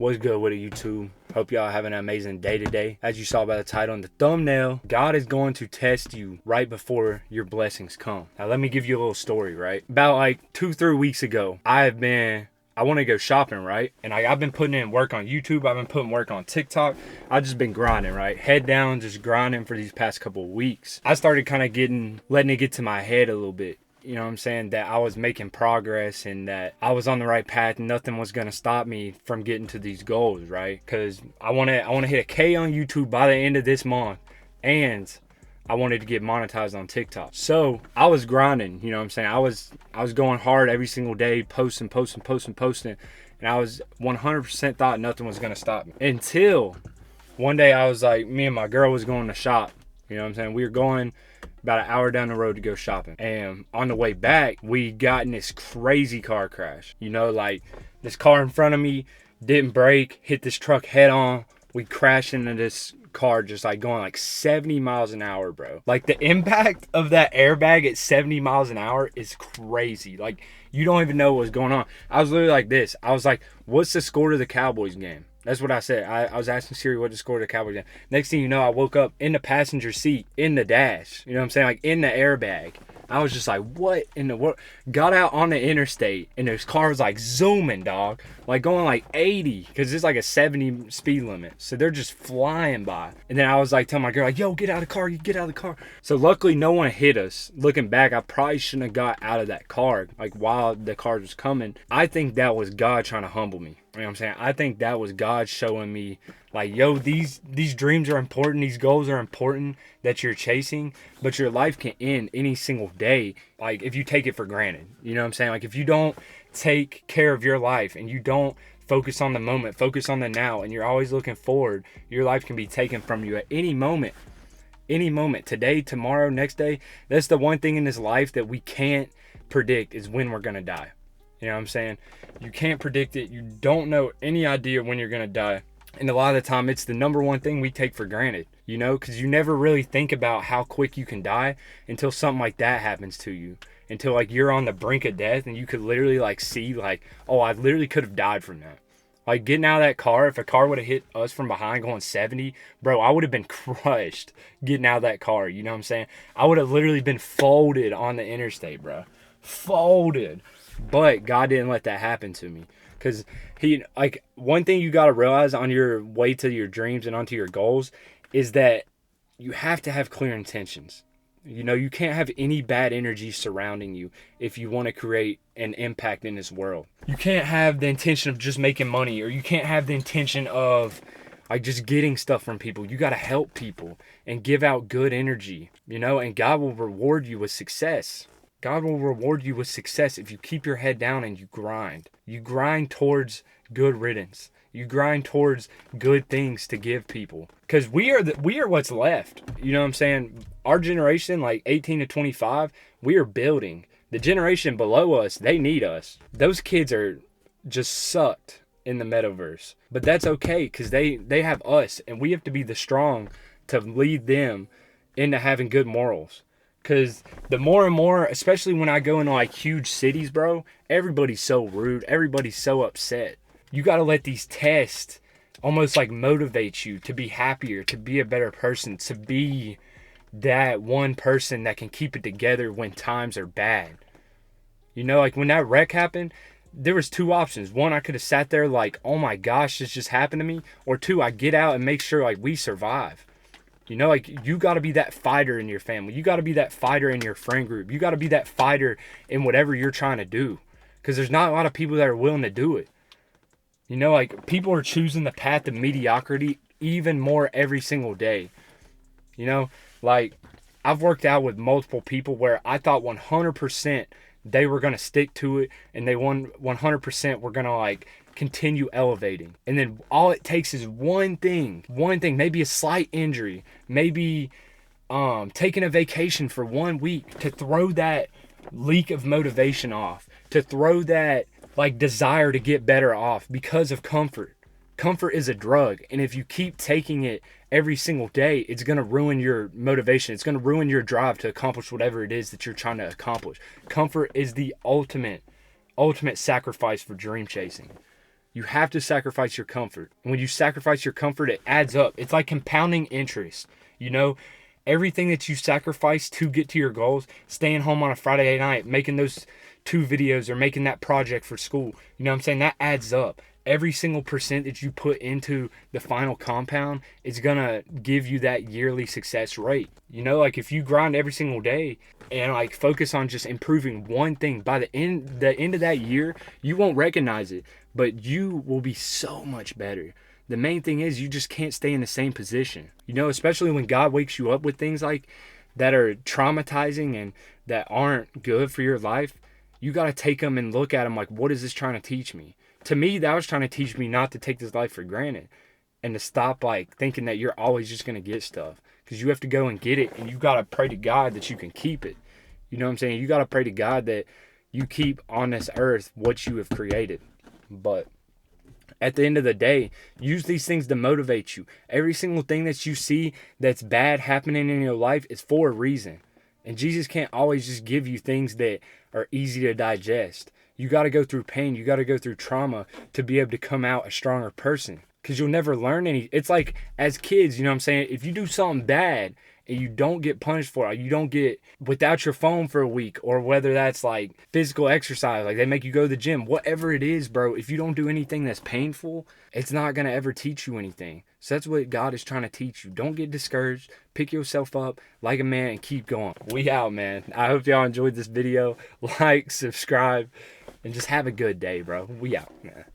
What's good with it, YouTube? Hope y'all having an amazing day today. As you saw by the title and the thumbnail, God is going to test you right before your blessings come. Now, let me give you a little story, right? About like 2-3 weeks ago, I want to go shopping, right? And I've been putting in work on YouTube. I've been putting work on TikTok. I've just been grinding, right? Head down, just grinding for these past couple of weeks. I started kind of letting it get to my head a little bit. You know what I'm saying? That I was making progress and that I was on the right path and nothing was going to stop me from getting to these goals, right? Because I want to hit a K on YouTube by the end of this month, and I wanted to get monetized on TikTok. So I was grinding, you know what I'm saying? I was going hard every single day, posting. And I was 100% thought nothing was going to stop me. Until one day I was like, me and my girl was going to shop. You know what I'm saying? We were going about an hour down the road to go shopping. And on the way back, we got in this crazy car crash. You know, like this car in front of me didn't brake, hit this truck head on. We crashed into this car just like going like 70 miles an hour, bro. Like the impact of that airbag at 70 miles an hour is crazy. Like you don't even know what's going on. I was literally like this. I was like, what's the score to the Cowboys game? That's what I said. I was asking Siri what the score to the Cowboys game. Next thing you know, I woke up in the passenger seat, in the dash. You know what I'm saying? Like in the airbag. I was just like, what in the world? Got out on the interstate, and this car was like zooming, dog. Like going like 80, because it's like a 70 speed limit. So they're just flying by. And then I was like telling my girl, like, yo, get out of the car, get out of the car. So luckily no one hit us. Looking back, I probably shouldn't have got out of that car, like while the car was coming. I think that was God trying to humble me. You know what I'm saying? I think that was God showing me, like, yo, these dreams are important. These goals are important that you're chasing. But your life can end any single day, like, if you take it for granted. You know what I'm saying? Like, if you don't take care of your life and you don't focus on the moment, focus on the now, and you're always looking forward, your life can be taken from you at any moment. Any moment. Today, tomorrow, next day. That's the one thing in this life that we can't predict is when we're going to die. You know what I'm saying? You can't predict it. You don't know any idea when you're going to die. And a lot of the time, it's the number one thing we take for granted, you know, because you never really think about how quick you can die until something like that happens to you. Until, like, you're on the brink of death and you could literally, like, see, like, oh, I literally could have died from that. Like, getting out of that car, if a car would have hit us from behind going 70, bro, I would have been crushed getting out of that car. You know what I'm saying? I would have literally been folded on the interstate, bro. Folded. But God didn't let that happen to me. Because one thing you got to realize on your way to your dreams and onto your goals is that you have to have clear intentions. You know, you can't have any bad energy surrounding you if you want to create an impact in this world. You can't have the intention of just making money, or you can't have the intention of like just getting stuff from people. You got to help people and give out good energy, you know, and God will reward you with success. God will reward you with success if you keep your head down and you grind. You grind towards good riddance. You grind towards good things to give people. Because we are what's left. You know what I'm saying? Our generation, like 18 to 25, we are building. The generation below us, they need us. Those kids are just sucked in the metaverse. But that's okay, because they have us, and we have to be the strong to lead them into having good morals. Because the more and more, especially when I go into like huge cities, bro, everybody's so rude. Everybody's so upset. You got to let these tests almost like motivate you to be happier, to be a better person, to be that one person that can keep it together when times are bad. You know, like when that wreck happened, there was two options. One, I could have sat there like, oh my gosh, this just happened to me. Or two, I get out and make sure like we survive. You know, like, you got to be that fighter in your family. You got to be that fighter in your friend group. You got to be that fighter in whatever you're trying to do. Because there's not a lot of people that are willing to do it. You know, like, people are choosing the path of mediocrity even more every single day. You know, like, I've worked out with multiple people where I thought 100% they were going to stick to it. And they 100% were going to, like, continue elevating. And then all it takes is one thing, maybe a slight injury, maybe taking a vacation for 1 week to throw that leak of motivation off, to throw that like desire to get better off because of comfort. Comfort is a drug, and if you keep taking it every single day, it's going to ruin your motivation. It's going to ruin your drive to accomplish whatever it is that you're trying to accomplish. Comfort is the ultimate sacrifice for dream chasing. You have to sacrifice your comfort. When you sacrifice your comfort, it adds up. It's like compounding interest. You know, everything that you sacrifice to get to your goals, staying home on a Friday night, making those 2 videos or making that project for school, you know what I'm saying? That adds up. Every single percent that you put into the final compound is gonna give you that yearly success rate. You know, like if you grind every single day and like focus on just improving one thing, by the end of that year, you won't recognize it, but you will be so much better. The main thing is you just can't stay in the same position. You know, especially when God wakes you up with things like that are traumatizing and that aren't good for your life, you got to take them and look at them like, what is this trying to teach me? To me, that was trying to teach me not to take this life for granted and to stop like thinking that you're always just going to get stuff, because you have to go and get it, and you got to pray to God that you can keep it. You know what I'm saying? You got to pray to God that you keep on this earth what you have created. But at the end of the day, use these things to motivate you. Every single thing that you see that's bad happening in your life is for a reason. And Jesus can't always just give you things that are easy to digest. You got to go through pain. You got to go through trauma to be able to come out a stronger person. Because you'll never learn any. It's like as kids, you know what I'm saying? If you do something bad and you don't get punished for it, you don't get without your phone for a week, or whether that's like physical exercise, like they make you go to the gym, whatever it is, bro, if you don't do anything that's painful, it's not going to ever teach you anything. So that's what God is trying to teach you. Don't get discouraged. Pick yourself up like a man and keep going. We out, man. I hope y'all enjoyed this video. Like, subscribe, and just have a good day, bro. We out, man.